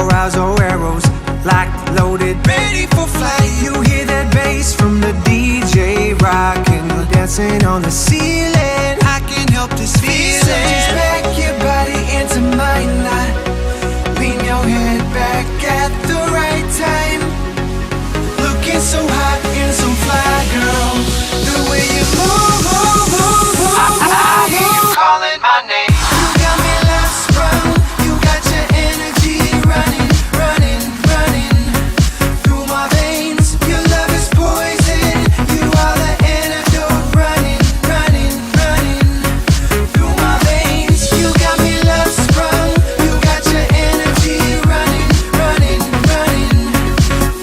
your eyes are arrows, locked, loaded, ready for flight. You hear that bass from the DJ rocking, dancing on the ceiling. I can't help this feeling. So just back your body into mine now. Lean your head back at the right time. Looking so hot and so fly, girl. The way you move, move, move, move, move. I hear you calling my name. You got me lost, sprung. You got your energy running, running, running through my veins. Your love is poison. You are the antidote. Running, running, running through my veins. You got me lost, sprung. You got your energy running, running, running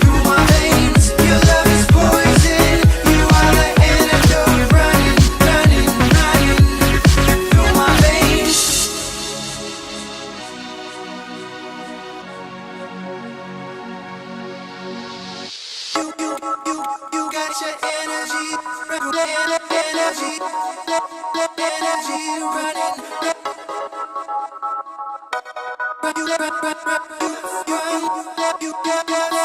through my veins. Your love is poison. You are the antidote. Running, running, running through my veins. You got your energy, energy running. You